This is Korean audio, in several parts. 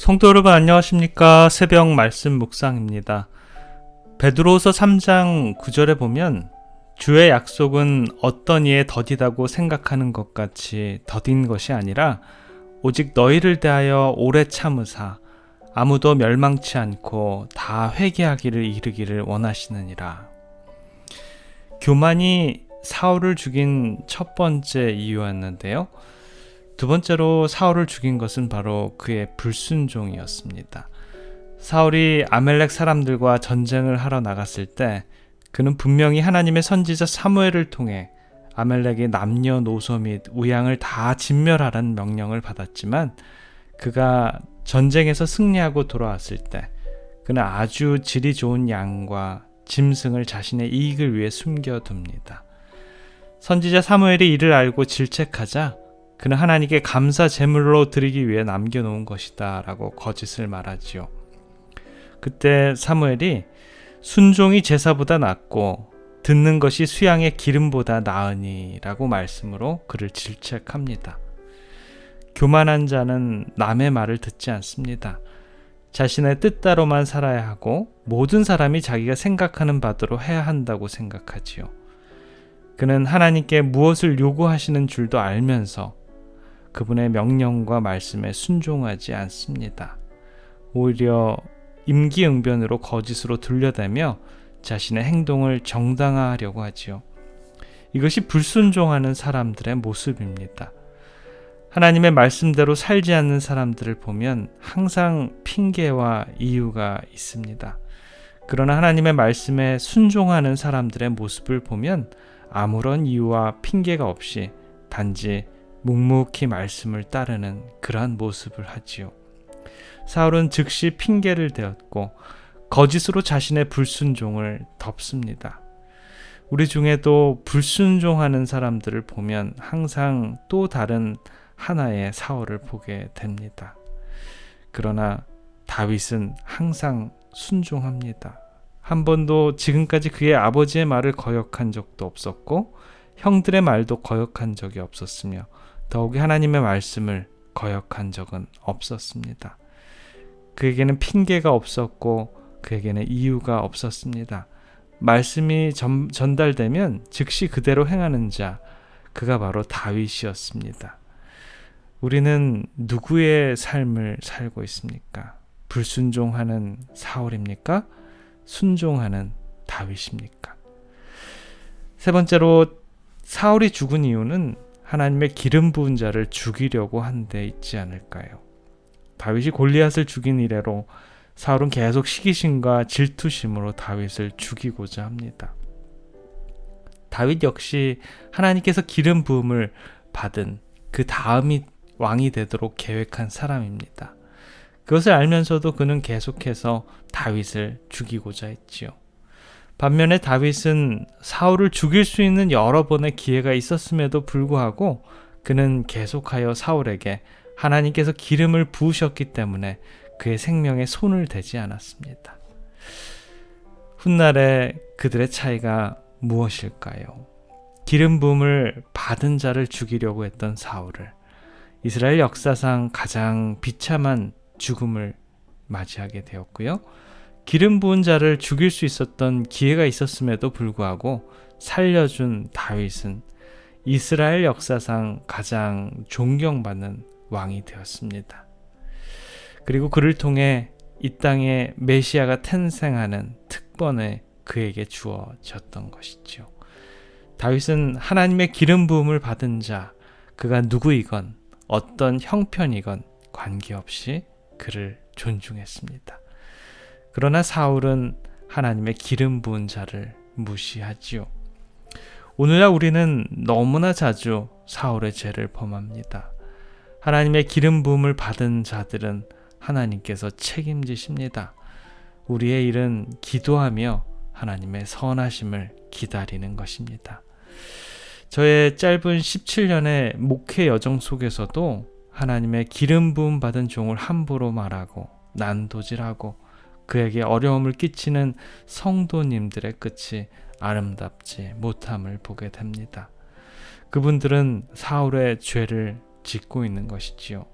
성도 여러분 안녕하십니까? 새벽 말씀 묵상입니다. 베드로후서 3장 9절에 보면 주의 약속은 어떤 이에 더디다고 생각하는 것 같이 더딘 것이 아니라 오직 너희를 대하여 오래 참으사 아무도 멸망치 않고 다 회개하기를 이르기를 원하시느니라. 교만이 사울을 죽인 첫 번째 이유였는데요. 두 번째로 사울을 죽인 것은 바로 그의 불순종이었습니다. 사울이 아멜렉 사람들과 전쟁을 하러 나갔을 때 그는 분명히 하나님의 선지자 사무엘을 통해 아멜렉의 남녀노소 및 우양을 다 진멸하라는 명령을 받았지만 그가 전쟁에서 승리하고 돌아왔을 때 그는 아주 질이 좋은 양과 짐승을 자신의 이익을 위해 숨겨둡니다. 선지자 사무엘이 이를 알고 질책하자 그는 하나님께 감사 제물로 드리기 위해 남겨놓은 것이다 라고 거짓을 말하지요. 그때 사무엘이 순종이 제사보다 낫고 듣는 것이 수양의 기름보다 나으니 라고 말씀으로 그를 질책합니다. 교만한 자는 남의 말을 듣지 않습니다. 자신의 뜻대로만 살아야 하고 모든 사람이 자기가 생각하는 바대로 해야 한다고 생각하지요. 그는 하나님께 무엇을 요구하시는 줄도 알면서 그분의 명령과 말씀에 순종하지 않습니다. 오히려 임기응변으로 거짓으로 둘러대며 자신의 행동을 정당화하려고 하지요. 이것이 불순종하는 사람들의 모습입니다. 하나님의 말씀대로 살지 않는 사람들을 보면 항상 핑계와 이유가 있습니다. 그러나 하나님의 말씀에 순종하는 사람들의 모습을 보면 아무런 이유와 핑계가 없이 단지 묵묵히 말씀을 따르는 그러한 모습을 하지요. 사울은 즉시 핑계를 대었고 거짓으로 자신의 불순종을 덮습니다. 우리 중에도 불순종하는 사람들을 보면 항상 또 다른 하나의 사울을 보게 됩니다. 그러나 다윗은 항상 순종합니다. 한 번도 지금까지 그의 아버지의 말을 거역한 적도 없었고 형들의 말도 거역한 적이 없었으며 더욱이 하나님의 말씀을 거역한 적은 없었습니다. 그에게는 핑계가 없었고 그에게는 이유가 없었습니다. 말씀이 전달되면 즉시 그대로 행하는 자, 그가 바로 다윗이었습니다. 우리는 누구의 삶을 살고 있습니까? 불순종하는 사울입니까? 순종하는 다윗입니까? 세 번째로 사울이 죽은 이유는 하나님의 기름 부은 자를 죽이려고 한 데 있지 않을까요? 다윗이 골리앗을 죽인 이래로 사울은 계속 시기심과 질투심으로 다윗을 죽이고자 합니다. 다윗 역시 하나님께서 기름 부음을 받은 그 다음이 왕이 되도록 계획한 사람입니다. 그것을 알면서도 그는 계속해서 다윗을 죽이고자 했지요. 반면에 다윗은 사울을 죽일 수 있는 여러 번의 기회가 있었음에도 불구하고 그는 계속하여 사울에게 하나님께서 기름을 부으셨기 때문에 그의 생명에 손을 대지 않았습니다. 훗날에 그들의 차이가 무엇일까요? 기름 부음을 받은 자를 죽이려고 했던 사울을 이스라엘 역사상 가장 비참한 죽음을 맞이하게 되었고요. 기름 부은 자를 죽일 수 있었던 기회가 있었음에도 불구하고 살려준 다윗은 이스라엘 역사상 가장 존경받는 왕이 되었습니다. 그리고 그를 통해 이 땅에 메시아가 탄생하는 특권을 그에게 주어졌던 것이죠. 다윗은 하나님의 기름 부음을 받은 자, 그가 누구이건 어떤 형편이건 관계없이 그를 존중했습니다. 그러나 사울은 하나님의 기름 부은 자를 무시하지요. 오늘날 우리는 너무나 자주 사울의 죄를 범합니다. 하나님의 기름 부음을 받은 자들은 하나님께서 책임지십니다. 우리의 일은 기도하며 하나님의 선하심을 기다리는 것입니다. 저의 짧은 17년의 목회 여정 속에서도 하나님의 기름 부음 받은 종을 함부로 말하고 난도질하고 그에게 어려움을 끼치는 성도님들의 끝이 아름답지 못함을 보게 됩니다. 그분들은 사울의 죄를 짓고 있는 것이지요.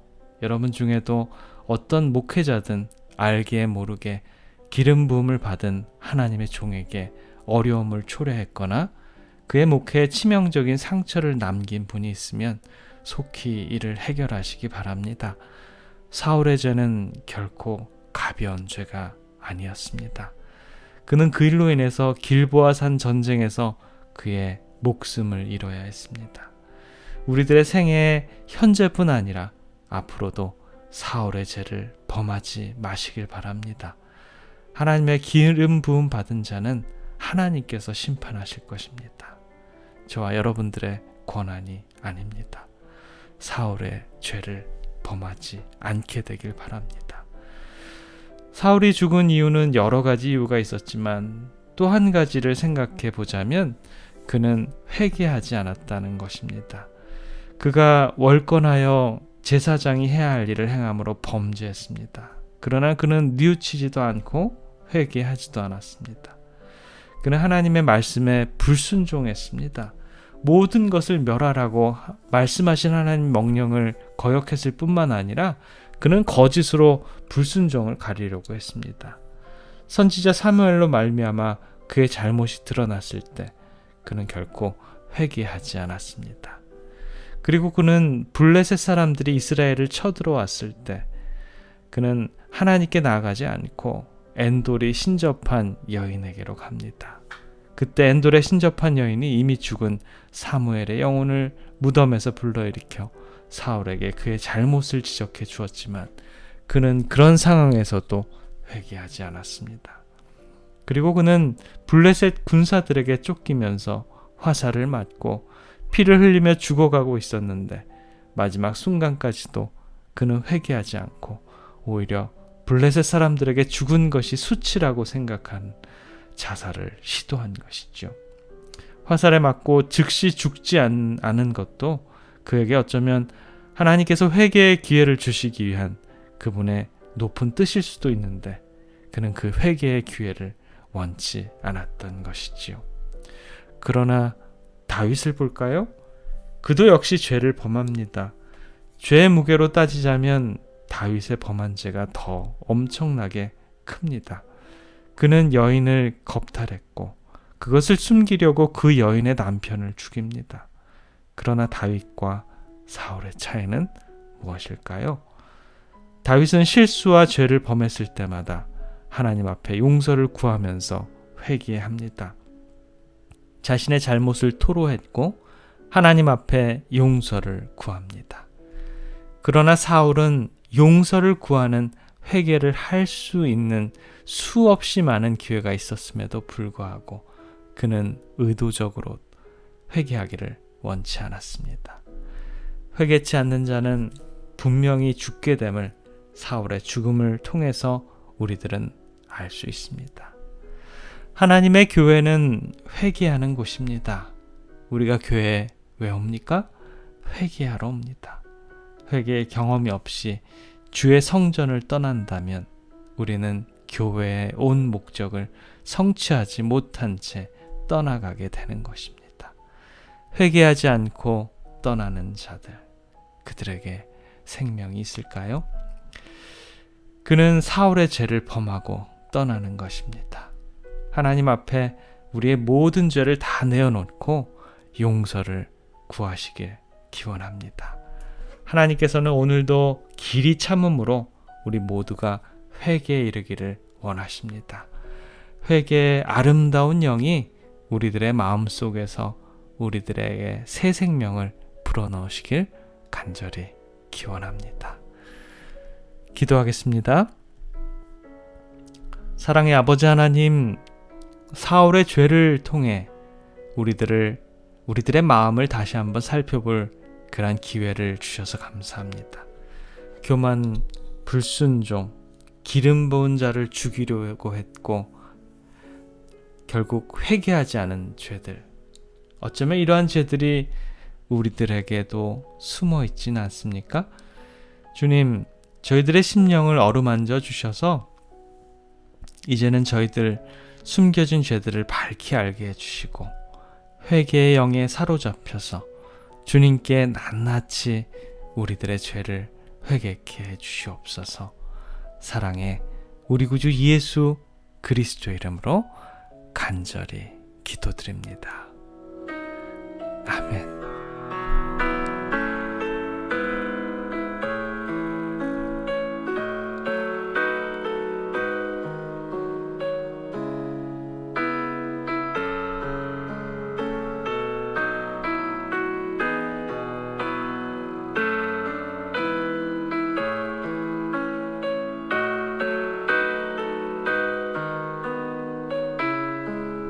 여러분 중에도 어떤 목회자든 알게 모르게 기름 부음을 받은 하나님의 종에게 어려움을 초래했거나 그의 목회에 치명적인 상처를 남긴 분이 있으면 속히 이를 해결하시기 바랍니다. 사울의 죄는 결코 가벼운 죄가 아니었습니다. 그는 그 일로 인해서 길보아산 전쟁에서 그의 목숨을 잃어야 했습니다. 우리들의 생애의 현재뿐 아니라 앞으로도 사울의 죄를 범하지 마시길 바랍니다. 하나님의 기름 부음 받은 자는 하나님께서 심판하실 것입니다. 저와 여러분들의 권한이 아닙니다. 사울의 죄를 범하지 않게 되길 바랍니다. 사울이 죽은 이유는 여러 가지 이유가 있었지만 또 한 가지를 생각해 보자면 그는 회개하지 않았다는 것입니다. 그가 월권하여 제사장이 해야 할 일을 행함으로 범죄했습니다. 그러나 그는 뉘우치지도 않고 회개하지도 않았습니다. 그는 하나님의 말씀에 불순종했습니다. 모든 것을 멸하라고 말씀하신 하나님 명령을 거역했을 뿐만 아니라 그는 거짓으로 불순종을 가리려고 했습니다. 선지자 사무엘로 말미암아 그의 잘못이 드러났을 때 그는 결코 회개하지 않았습니다. 그리고 그는 블레셋 사람들이 이스라엘을 쳐들어왔을 때 그는 하나님께 나아가지 않고 엔돌이 신접한 여인에게로 갑니다. 그때 엔돌에 신접한 여인이 이미 죽은 사무엘의 영혼을 무덤에서 불러일으켜 사울에게 그의 잘못을 지적해 주었지만 그는 그런 상황에서도 회개하지 않았습니다. 그리고 그는 블레셋 군사들에게 쫓기면서 화살을 맞고 피를 흘리며 죽어가고 있었는데 마지막 순간까지도 그는 회개하지 않고 오히려 블레셋 사람들에게 죽은 것이 수치라고 생각한 자살을 시도한 것이죠. 화살에 맞고 즉시 죽지 않은 것도 그에게 어쩌면 하나님께서 회개의 기회를 주시기 위한 그분의 높은 뜻일 수도 있는데 그는 그 회개의 기회를 원치 않았던 것이지요. 그러나 다윗을 볼까요? 그도 역시 죄를 범합니다. 죄의 무게로 따지자면 다윗의 범한 죄가 더 엄청나게 큽니다. 그는 여인을 겁탈했고 그것을 숨기려고 그 여인의 남편을 죽입니다. 그러나 다윗과 사울의 차이는 무엇일까요? 다윗은 실수와 죄를 범했을 때마다 하나님 앞에 용서를 구하면서 회개합니다. 자신의 잘못을 토로했고 하나님 앞에 용서를 구합니다. 그러나 사울은 용서를 구하는 회개를 할 수 있는 수없이 많은 기회가 있었음에도 불구하고 그는 의도적으로 회개하기를 원치 않았습니다. 회개치 않는 자는 분명히 죽게 됨을 사울의 죽음을 통해서 우리들은 알 수 있습니다. 하나님의 교회는 회개하는 곳입니다. 우리가 교회에 왜 옵니까? 회개하러 옵니다. 회개의 경험이 없이 주의 성전을 떠난다면 우리는 교회에 온 목적을 성취하지 못한 채 떠나가게 되는 것입니다. 회개하지 않고 떠나는 자들, 그들에게 생명이 있을까요? 그는 사울의 죄를 범하고 떠나는 것입니다. 하나님 앞에 우리의 모든 죄를 다 내어놓고 용서를 구하시길 기원합니다. 하나님께서는 오늘도 길이 참음으로 우리 모두가 회개에 이르기를 원하십니다. 회개의 아름다운 영이 우리들의 마음속에서 우리들에게 새 생명을 불어넣으시길 간절히 기원합니다. 기도하겠습니다. 사랑의 아버지 하나님, 사울의 죄를 통해 우리들의 마음을 다시 한번 살펴볼 그러한 기회를 주셔서 감사합니다. 교만, 불순종, 기름 부은 자를 죽이려고 했고 결국 회개하지 않은 죄들, 어쩌면 이러한 죄들이 우리들에게도 숨어 있지는 않습니까? 주님, 저희들의 심령을 어루만져 주셔서 이제는 저희들 숨겨진 죄들을 밝히 알게 해주시고 회개의 영에 사로잡혀서 주님께 낱낱이 우리들의 죄를 회개케 해주시옵소서. 사랑의 우리 구주 예수 그리스도 이름으로 간절히 기도드립니다. 아멘.